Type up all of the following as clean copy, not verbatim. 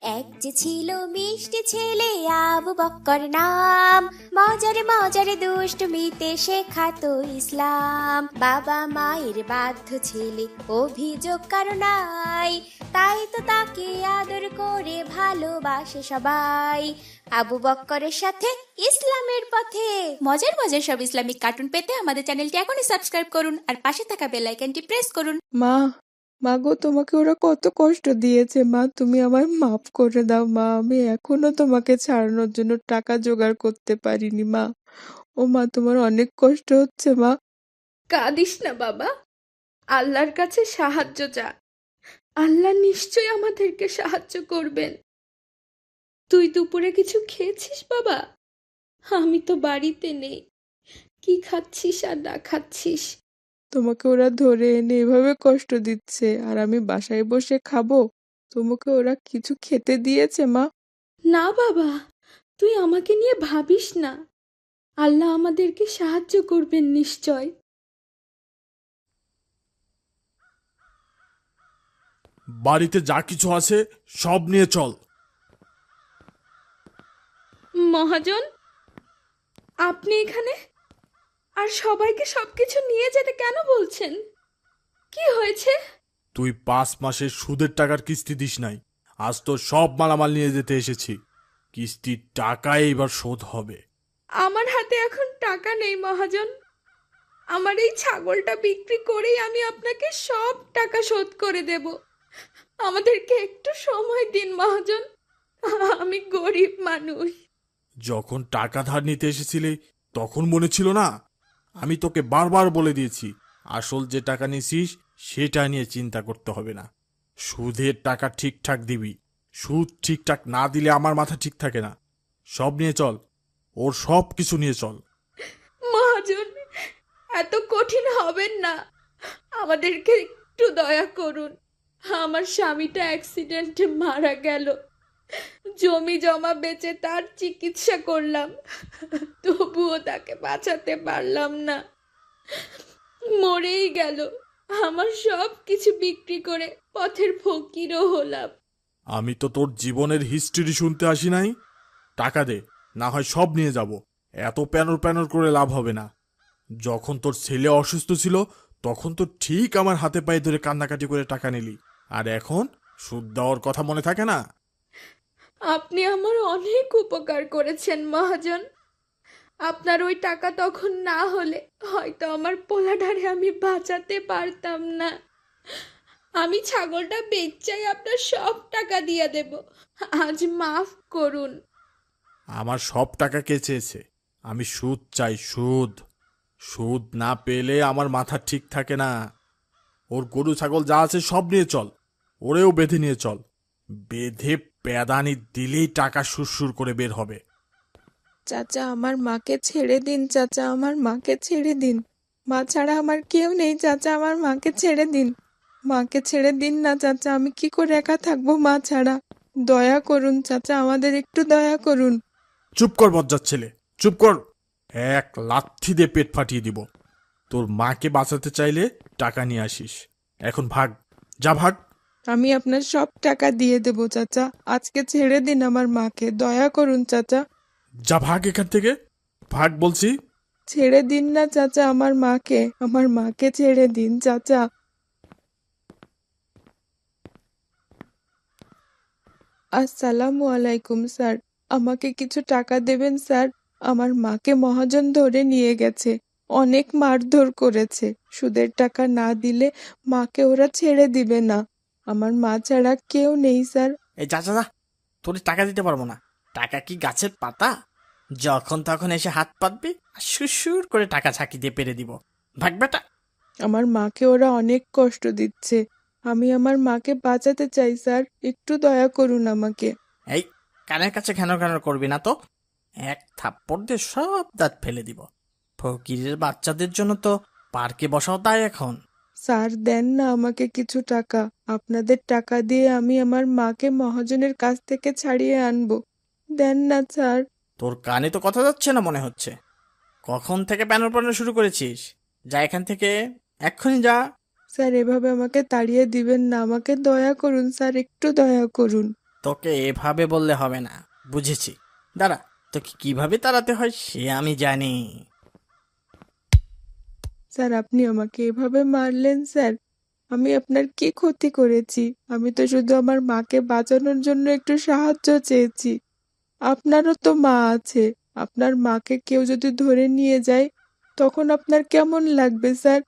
এক যে ছিল মিষ্টি ছেলে আবু বক্কর নাম, মজারে মজারে দুষ্টমিতে শেখাতো ইসলাম। বাবা মায়ের বাধ্য ছেলে, অভিযোগ কারো নাই, তাই তো তাকে আদর করে ভালোবাসে সবাই। আবু বক্করের সাথে ইসলামের পথে। মজার মজার সব ইসলামিক কার্টুন পেতে আমাদের চ্যানেলটি এখনই সাবস্ক্রাইব করুন আর পাশে থাকা বেল আইকনটি প্রেস করুন। মা, মা গো, তোমাকে ওরা কত কষ্ট দিয়েছে মা, তুমি আমায় মাফ করে দাও মা। আমি এখনো তোমাকে ছাড়ানোর জন্য টাকা জোগাড় করতে পারিনি মা। ও মা, তোমার অনেক কষ্ট হচ্ছে মা। কাঁদিস না বাবা, আল্লাহর কাছে সাহায্য চা। আল্লাহ নিশ্চয়ই আমাদেরকে সাহায্য করবেন। তুই দুপুরে কিছু খেয়েছিস বাবা? আমি তো বাড়িতে নেই, কি খাচ্ছিস আর না খাচ্ছিস? তোমাকে ওরা ধরে এনে এভাবে কষ্ট দিচ্ছে আর আমি বাসায় বসে খাবো? তোমাকে ওরা কিছু খেতে দিয়েছে মা? না বাবা, তুই আমাকে নিয়ে ভাবিস না, আল্লাহ আমাদেরকে সাহায্য করবেন নিশ্চয়। বাড়িতে যা কিছু আছে সব নিয়ে চল। মহাজন, আপনি এখানে আর সবাইকে সবকিছু নিয়ে যেতে কেন বলছেন? কি হয়েছে? তুই 5 মাসের সুদের টাকার কিস্তি দিস নাই, আজ তো সব মালামাল নিয়ে যেতে এসেছি। কিস্তির টাকা এবার শোধ হবে। আমার হাতে এখন টাকা নেই মহাজন। আমার এই ছাগলটা বিক্রি করেই আমি আপনাকে সব টাকা শোধ করে দেব। আমাদেরকে একটু সময় দিন মহাজন, আমি গরিব মানুষ। যখন টাকা ধার নিতে এসেছিলি তখন মনে ছিল না? আমি তোকে বারবার বলে দিয়েছি, আসল যে টাকা নিছিস সেটা নিয়ে চিন্তা করতে হবে না। সুদের টাকা ঠিকঠাক দিবি, সুদ ঠিকঠাক না দিলে আমার মাথা ঠিক থাকে না। সব নিয়ে চল, ওর সব কিছু নিয়ে চল। মহাজন, এত কঠিন হবেন না, আমাদেরকে একটু দয়া করুন। আমার স্বামীটা অ্যাক্সিডেন্টে মারা গেল, জমি জমা বেচে তার চিকিৎসা করলাম, তবুও তাকে বাঁচাতে পারলাম না, মরেই গেল। আমার সব কিছু বিক্রি করে পথের ফকিরও হলাম। আমি তো তোর জীবনের হিস্ট্রি শুনতে আসি নাই। টাকা দে, না হয় সব নিয়ে যাব। এত প্যানর প্যানর করে লাভ হবে না। যখন তোর ছেলে অসুস্থ ছিল তখন তো ঠিক আমার হাতে পায়ে ধরে কান্নাকাটি করে টাকা নিলি, আর এখন সুদ দেওয়ার কথা মনে থাকে না? আপনি আমার অনেক উপকার করেছেন মহাজন। আপনার ওই টাকা তখন না হলে হয়তো আমার পোলাডারে আমি বাঁচাতে পারতাম না। আমি ছাগলটা বেচাই আপনার সব টাকা দিয়ে দেব, আজ মাফ করুন। আমার সব টাকা কে চেয়েছে? আমি সুদ চাই, সুদ। সুদ না পেলে আমার মাথা ঠিক থাকে না। ওর গরু ছাগল যা আছে সব নিয়ে চল, ওরেও বেঁধে নিয়ে চল। বেঁধে প্যাদানি দিলেই টাকা সুরসুর করে বের হবে। চাচা, আমার মাকে ছেড়ে দিন চাচা, আমার মাকে ছেড়ে দিন। মা ছাড়া আমার কেউ নেই চাচা, আমার মাকে ছেড়ে দিন। মাকে ছেড়ে দিন না চাচা, আমি কি করে একা থাকবো মা ছাড়া? দয়া করুন চাচা, আমাদের একটু দয়া করুন। চুপ কর বজ্জাত ছেলে, চুপ কর। এক লাথি দিয়ে পেট ফাটিয়ে দিব। তোর মাকে বাঁচাতে চাইলে টাকা নিয়ে আসিস। এখন ভাগ, যা ভাগ। আমি আপনার সব টাকা দিয়ে দেবো চাচা, আজকে ছেড়ে দিন আমার মাকে, দয়া করুন চাচা। যা ভাগ এখান থেকে, ভাগ বলছি। ছেড়ে দিন না চাচা আমার মাকে, আমার মাকে ছেড়ে দিন চাচা। আসসালামু আলাইকুম স্যার, আমাকে কিছু টাকা দেবেন স্যার। আমার মাকে মহাজন ধরে নিয়ে গেছে, অনেক মারধর করেছে। সুদের টাকা না দিলে মাকে ওরা ছেড়ে দিবে না। আমার মা ছাড়া কেউ নেই স্যার। এই যা যা যা, তোর টাকা দিতে পারবো না। টাকা কি গাছের পাতা? যখন তখন এসে হাত পাতবি আর সুর করে টাকা ছাকি দিয়ে পেরে দিব। ভাগ বেটা। আমার মাকে ওরা অনেক কষ্ট দিচ্ছে, আমি আমার মাকে বাঁচাতে চাই স্যার, একটু দয়া করুন আমাকে। এই কানের কাছে ঘ্যানর ঘ্যানর করবি না তো, এক থাপ্পড় দিয়ে সব দাঁত ফেলে দিব। ফকিরের বাচ্চাদের জন্য তো পার্কে বসাও তাই এখন। স্যার দেন না আমাকে কিছু টাকা, আপনাদের টাকা দিয়ে আমি আমার মাকে মহাজনের কাছ থেকে ছাড়িয়ে আনবো। দেন না স্যার। তোর কানে তো কথা যাচ্ছে না মনে হচ্ছে। কখন থেকে প্যানর প্যানর শুরু করেছিস? যা এখান থেকে, এক্ষুনি যা। স্যার এভাবে আমাকে তাড়িয়ে দিবেন না, আমাকে দয়া করুন স্যার, একটু দয়া করুন। তোকে এভাবে বললে হবে না, বুঝেছি। দাঁড়া, তোকে কিভাবে তাড়াতে হয় সে আমি জানি। স্যার আপনি আমাকে এভাবে মারলেন স্যার? আমি আপনার কি ক্ষতি করেছি? আমি তো শুধু আমার মাকে বাঁচানোর জন্য একটু সাহায্য চেয়েছি। আপনারও তো মা আছে। আপনার মাকে কেউ যদি ধরে নিয়ে যায় তখন আপনার কেমন লাগবে স্যার?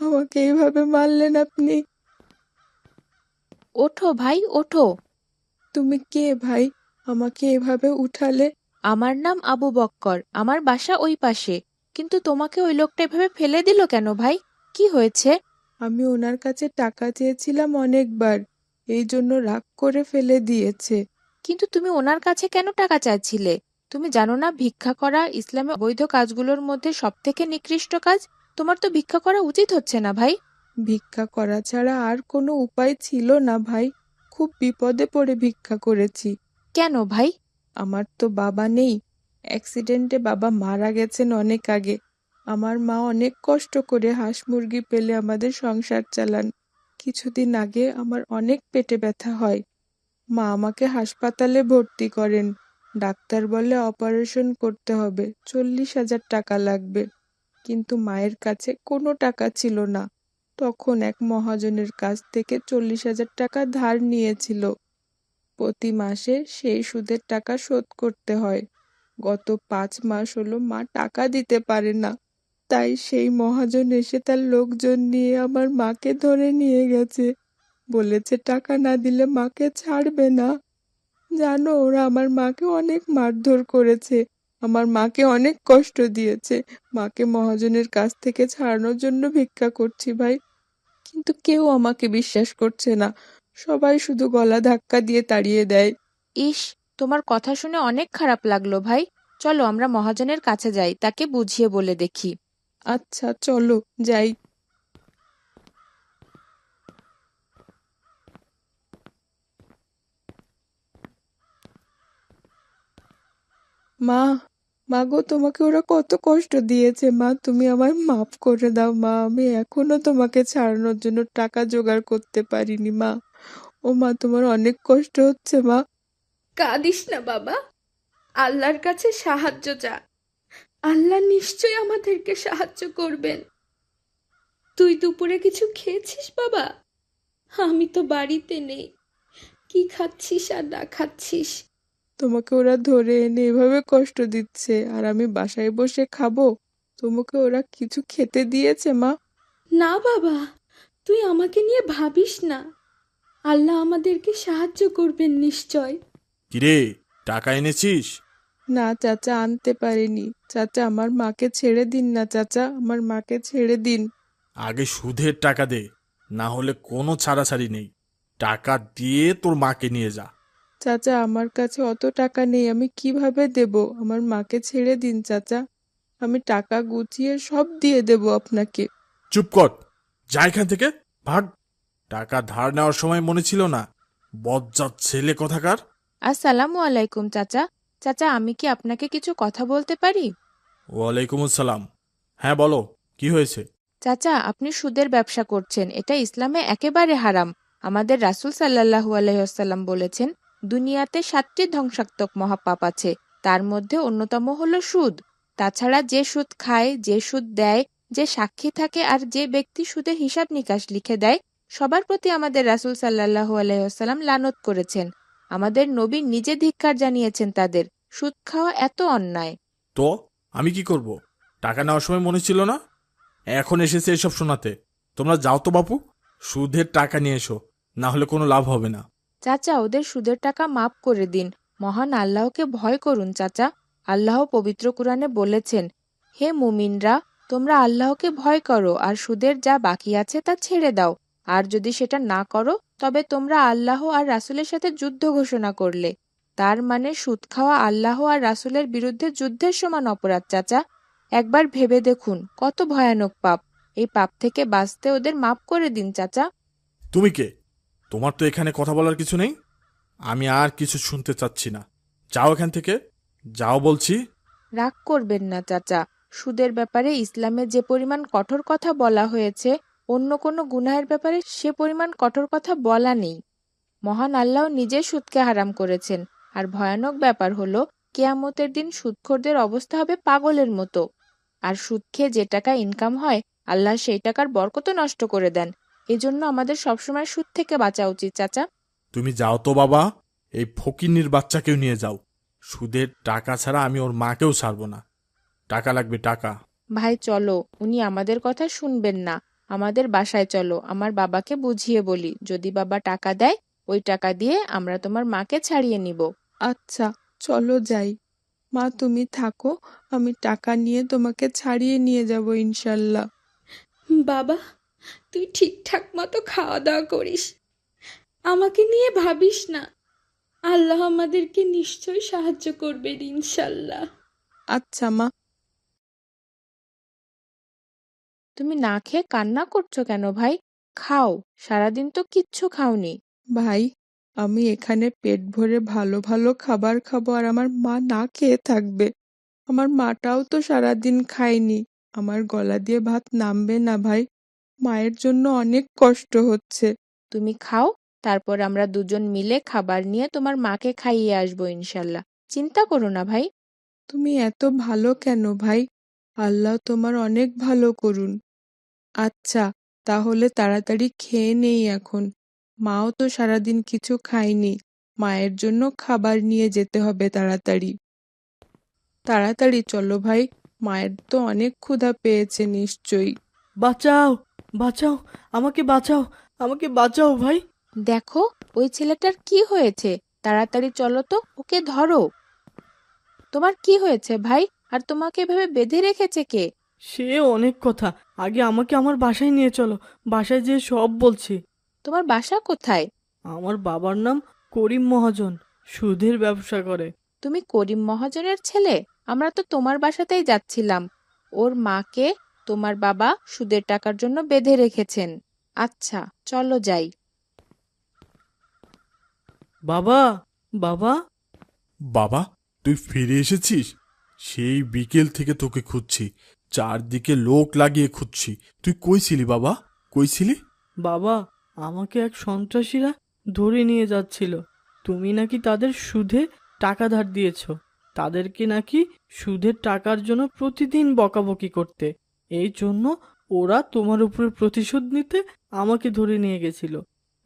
আমাকে এইভাবে মারলেন আপনি। ওঠো ভাই, ওঠো। তুমি কে ভাই? আমাকে এভাবে উঠালে? আমার নাম আবু বক্কর, আমার বাসা ওই পাশে। কিন্তু তোমাকে ওই লোকটা এভাবে ফেলে দিল কেন ভাই? কি হয়েছে? আমি ওনার কাছে টাকা চেয়েছিলাম অনেকবার, এই জন্য রাগ করে ফেলে দিয়েছে। কিন্তু তুমি ওনার কাছে কেন টাকা চাইছিলে? তুমি জানো না ভিক্ষা করা ইসলামে অবৈধ কাজগুলোর মধ্যে সবথেকে নিকৃষ্ট কাজ? তোমার তো ভিক্ষা করা উচিত হচ্ছে না ভাই। ভিক্ষা করা ছাড়া আর কোনো উপায় ছিল না ভাই। খুব বিপদে পড়ে ভিক্ষা করেছি। কেন ভাই? আমার তো বাবা নেই। অ্যাক্সিডেন্টে বাবা মারা গেছেন অনেক আগে। আমার মা অনেক কষ্ট করে হাঁস মুরগি পেলে আমাদের সংসার চালান। কিছুদিন আগে আমার অনেক পেটে ব্যথা হয়। মা আমাকে হাসপাতালে ভর্তি করেন। ডাক্তার বলে অপারেশন করতে হবে, 40,000 টাকা লাগবে। কিন্তু মায়ের কাছে কোনো টাকা ছিল না। তখন এক মহাজনের কাছ থেকে 40,000 টাকা ধার নিয়েছিল। প্রতি মাসে সেই সুদের টাকা শোধ করতে হয়। গত 5 মাস হলো মা টাকা দিতে পারে না। তাই সেই মহাজন এসে তার লোকজন নিয়ে আমার মাকে ধরে নিয়ে গেছে। বলেছে টাকা না দিলে মাকে ছাড়বে না। জানো, ওরা আমার মাকে অনেক মারধর করেছে, আমার মাকে অনেক কষ্ট দিয়েছে। মাকে মহাজনের কাছ থেকে ছাড়ানোর জন্য ভিক্ষা করছি ভাই, কিন্তু কেউ আমাকে বিশ্বাস করছে না। সবাই শুধু গলা ধাক্কা দিয়ে তাড়িয়ে দেয়। ইস, তোমার কথা শুনে অনেক খারাপ লাগলো ভাই। চলো আমরা মহাজনের কাছে যাই, তাকে বুঝিয়ে বলে দেখি। আচ্ছা চলো যাই। মা, মা গো, তোমাকে ওরা কত কষ্ট দিয়েছে মা, তুমি আমায় মাফ করে দাও মা। আমি এখনো তোমাকে ছাড়ানোর জন্য টাকা জোগাড় করতে পারিনি মা। ও মা, তোমার অনেক কষ্ট হচ্ছে মা? কাঁদিস না বাবা, আল্লাহর কাছে সাহায্য চা। আল্লাহ নিশ্চয়ই আমাদেরকে সাহায্য করবেন। তুই দুপুরে কিছু খেয়েছিস বাবা? আমি তো বাড়িতে নেই। কি খাচ্ছিস আর না খাচ্ছিস? তোমাকে ওরা ধরে এনে এভাবে কষ্ট দিচ্ছে আর আমি বাসায় বসে খাবো? তোমাকে ওরা কিছু খেতে দিয়েছে মা? না বাবা, তুই আমাকে নিয়ে ভাবিস না। আল্লাহ আমাদেরকে সাহায্য করবেন নিশ্চয়। কিরে, টাকা এনেছিস? না চাচা, আনতে পারিনি। চাচা, আমার মাকে ছেড়ে দিন না চাচা, আমার মাকে ছেড়ে দিন। আগে সুদের টাকা দে, না হলে কোনো ছাড়াছাড়ি নেই। টাকা দিয়ে তোর মাকে নিয়ে যা। চাচা, আমার কাছে অত টাকা নেই, আমি কিভাবে দেব? আমার মাকে ছেড়ে দিন চাচা, আমি টাকা গুছিয়ে সব দিয়ে দেব আপনাকে। চুপ কর, যা এখান থেকে, ভাগ। টাকা ধার নেওয়ার সময় মনে ছিল না? বজ্জাত ছেলে কোথাকার। আসসালামু আলাইকুম চাচা। চাচা, আমি কি আপনাকে কিছু কথা বলতে পারি? ওয়ালাইকুম আসসালাম। হ্যাঁ বলো, কি হয়েছে? চাচা, আপনি সুদের ব্যবসা করছেন, এটা ইসলামে একেবারে হারাম। আমাদের রাসূল সাল্লাল্লাহু আলাইহি ওয়াসাল্লাম বলেছেন, দুনিয়াতে 7টি ধ্বংসাত্মক মহাপাপ আছে, তার মধ্যে অন্যতম হলো সুদ। তাছাড়া যে সুদ খায়, যে সুদ দেয়, যে সাক্ষী থাকে আর যে ব্যক্তি সুদের হিসাব নিকাশ লিখে দেয়, সবার প্রতি আমাদের রাসূল সাল্লাল্লাহু আলাইহি ওয়াসাল্লাম লানত করেছেন। আমাদের নবী নিজে ধিক্কার জানিয়েছেন তাদের। সুদ খাওয়া এত অন্যায়। তো আমি কি করব? টাকা নেওয়ার সময় মনে ছিল না? এখন এসেছে এসব শোনাতে। তোমরা যাও তো বাপু, সুদের টাকা নিয়ে এসো, না হলে কোনো লাভ হবে না। চাচা, ওদের সুদের টাকা মাফ করে দিন। মহান আল্লাহকে ভয় করুন চাচা। আল্লাহ পবিত্র কুরআনে বলেছেন, হে মুমিনরা, তোমরা আল্লাহকে ভয় করো আর সুদের যা বাকি আছে তা ছেড়ে দাও। আর যদি সেটা না করো তবে তোমরা আল্লাহ আর রাসূলের সাথে যুদ্ধ ঘোষণা করলে। তার মানে সুদ খাওয়া আল্লাহ আর রাসূলের বিরুদ্ধে যুদ্ধের সমান অপরাধ চাচা। একবার ভেবে দেখুন কত ভয়ানক পাপ। এই পাপ থেকে বাঁচতে ওদের মাফ করে দিন চাচা। তুমি কে? তোমার তো এখানে কথা বলার কিছু নেই। আমি আর কিছু শুনতে চাচ্ছি না। যাও এখান থেকে, যাও বলছি। রাগ করবেন না চাচা। সুদের ব্যাপারে ইসলামে যে পরিমাণ কঠোর কথা বলা হয়েছে, অন্য কোনো গুনাহের ব্যাপারে সে পরিমাণ কঠোর কথা বলা নেই। মহান আল্লাহ নিজে সুদকে হারাম করেছেন। আর ভয়ানক ব্যাপার হলো, কিয়ামতের দিন সুদখোরদের অবস্থা হবে পাগলের মতো। আর সুদ খেয়ে যে টাকা ইনকাম হয়, আল্লাহ সেই টাকার বরকত নষ্ট করে দেন। এজন্য আমাদের সবসময় সুদ থেকে বাঁচা উচিত চাচা। তুমি যাও তো বাবা, এই ফকিন্নির বাচ্চাকেও নিয়ে যাও। সুদের টাকা ছাড়া আমি ওর মাকেও ছাড়বো না। টাকা লাগবে, টাকা। ভাই চলো, উনি আমাদের কথা শুনবেন না। আমাদের বাসায় চলো, আমার বাবাকে বুঝিয়ে বলি। যদি বাবা টাকা দেয়, ওই টাকা দিয়ে আমরা তোমার মাকে ছাড়িয়ে নিব। আচ্ছা, চলো যাই। মা, তুমি থাকো, আমি টাকা নিয়ে তোমাকে ছাড়িয়ে নিয়ে যাব ইনশাল্লাহ। বাবা, তুই ঠিকঠাক মতো খাওয়া দাওয়া করিস, আমাকে নিয়ে ভাবিস না। আল্লাহ আমাদেরকে নিশ্চয়ই সাহায্য করবেন ইনশাল্লাহ। আচ্ছা মা। তুমি না খেয়ে কান্না করছো কেন ভাই? খাও, সারাদিন তো কিচ্ছু খাওনি। ভাই, আমি এখানে পেট ভরে ভালো ভালো খাবার খাবো আর আমার মা না খেয়ে থাকবে। আমার মাটাও তো সারাদিন খায়নি। আমার গলা দিয়ে ভাত নামবে না ভাই। মায়ের জন্য অনেক কষ্ট হচ্ছে। তুমি খাও, তারপর আমরা দুজন মিলে খাবার নিয়ে তোমার মাকে খাইয়ে আসবো ইনশাল্লাহ। চিন্তা করো না ভাই। তুমি এত ভালো কেন ভাই? আল্লাহ তোমার অনেক ভালো করুন। আচ্ছা, তাহলে তাড়াতাড়ি খেয়ে নেই এখন। মাও তো সারাদিন কিছু খায়নি। মায়ের জন্য খাবার নিয়ে যেতে হবে তাড়াতাড়ি। তাড়াতাড়ি চলো ভাই, মায়ের তো অনেক ক্ষুধা পেয়েছে নিশ্চয়ই। বাঁচাও, বাঁচাও, আমাকে বাঁচাও, আমাকে বাঁচাও ভাই। দেখো, ওই ছেলেটার কি হয়েছে। তাড়াতাড়ি চলো তো, ওকে ধরো। তোমার কি হয়েছে ভাই? আর তোমাকে এভাবে বেঁধে রেখেছে কে? সে অনেক কথা, আগে আমাকে আমার বাসায় নিয়ে চলো, বাসায় যেয়ে সব বলছি। তোমার বাসা কোথায়? আমার বাবার নাম করিম মহাজন, সুদের ব্যবসা করে। তুমি করিম মহাজনের ছেলে? আমরা তো তোমার বাসাতেই যাচ্ছিলাম। ওর মাকে তোমার বাবা সুদের টাকার জন্য বেঁধে রেখেছেন। আচ্ছা, চলো যাই। বাবা, বাবা। বাবা, তুই ফিরে এসেছিস? সেই বিকেল থেকে তোকে খুঁজছি, চারদিকে লোক লাগিয়ে খুঁজছি। তুই কই ছিলি বাবা, কই ছিলি? বাবা, আমাকে এক সন্ত্রাসীরা ধরে নিয়ে যাচ্ছিল। তুমি নাকি তাদের সুদে টাকা ধার দিয়েছ। তাদেরকে নাকি সুদের টাকার জন্য প্রতিদিন বকাবকি করতে। এই জন্য ওরা তোমার উপরে প্রতিশোধ নিতে আমাকে ধরে নিয়ে গেছিল।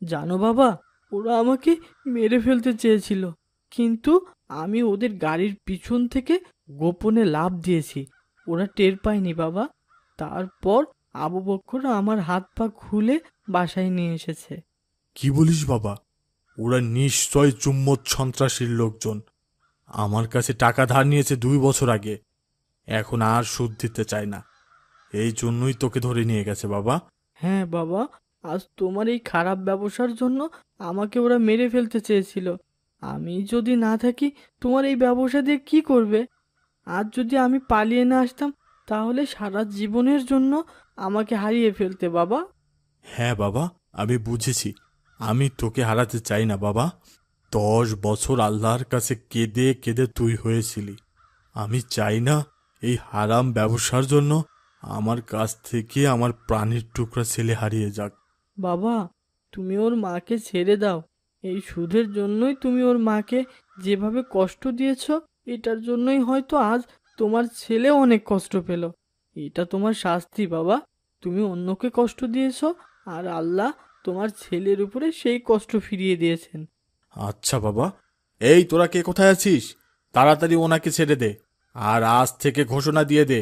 জানো বাবা, ওরা আমাকে মেরে ফেলতে চেয়েছিল, কিন্তু আমি ওদের গাড়ির পিছন থেকে গোপনে লাফ দিয়েছি। ওরা টের পায়নি বাবা। তারপর আবু বক্কর আমার হাত পা খুলে বাসায় নিয়ে এসেছে। কি বলিস বাবা? ওরা নিশ্চয় চুম্মত সন্ত্রাসীর লোকজন। আমার কাছে টাকা ধার নিয়েছে 2 বছর আগে, এখন আর সুদ দিতে চায় না। এই জন্যই তোকে ধরে নিয়ে গেছে বাবা। হ্যাঁ বাবা, আজ তোমার এই খারাপ ব্যবসার জন্য আমাকে ওরা মেরে ফেলতে চেয়েছিল। আমি যদি না থাকি, তোমার এই ব্যবসা দিয়ে কি করবে? আজ যদি আমি পালিয়ে না আসতাম, তাহলে সারা জীবনের জন্য আমাকে হারিয়ে ফেলতে বাবা। হ্যাঁ বাবা, আমি বুঝেছি। আমি তোকে হারাতে চাই না বাবা। 10 বছর আল্লাহর কাছে কেঁদে কেঁদে তুই হয়েছিলি। আমি চাই না এই হারাম ব্যবসার জন্য আমার কাছ থেকে আমার প্রাণের টুকরা ছেলে হারিয়ে যাক। বাবা, তুমি ওর মাকে ছেড়ে দাও। এই সুদের জন্যই তুমি ওর মাকে যেভাবে কষ্ট দিয়েছ, এটার জন্যই হয়তো আজ তোমার ছেলে অনেক কষ্ট পেল। এটা তোমার শাস্তি বাবা। তুমি অন্যকে কষ্ট দিয়েছ, আর আল্লাহ তোমার ছেলের উপরে সেই কষ্ট ফিরিয়ে দিয়েছেন। আচ্ছা বাবা, এই তোরা কে কোথায় আছিস? তাড়াতাড়ি ওনাকে ছেড়ে দে, আর আজ থেকে ঘোষণা দিয়ে দে,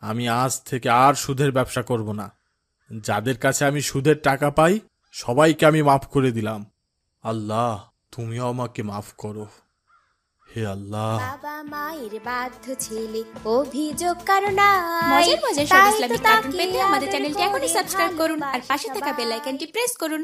আমি আজ থেকে আর সুদের ব্যবসা করব না। যাদের কাছে আমি সুদের টাকা পাই, সবাইকে আমি মাফ করে দিলাম। আল্লাহ, তুমিও আমাকে মাফ করো। হে আল্লাহ। বাবা মায়ের বাধ্য ছেলে, অভিযোগ কারো নাই। মজার মজার সব তাই তো ইসলামিক কার্টুন তাকে পেতে আমাদের আদর চ্যানেলটি এখনই করে সাবস্ক্রাইব করুন আর পাশে থাকা ভালোবাসা বেল আইকনটি প্রেস করুন।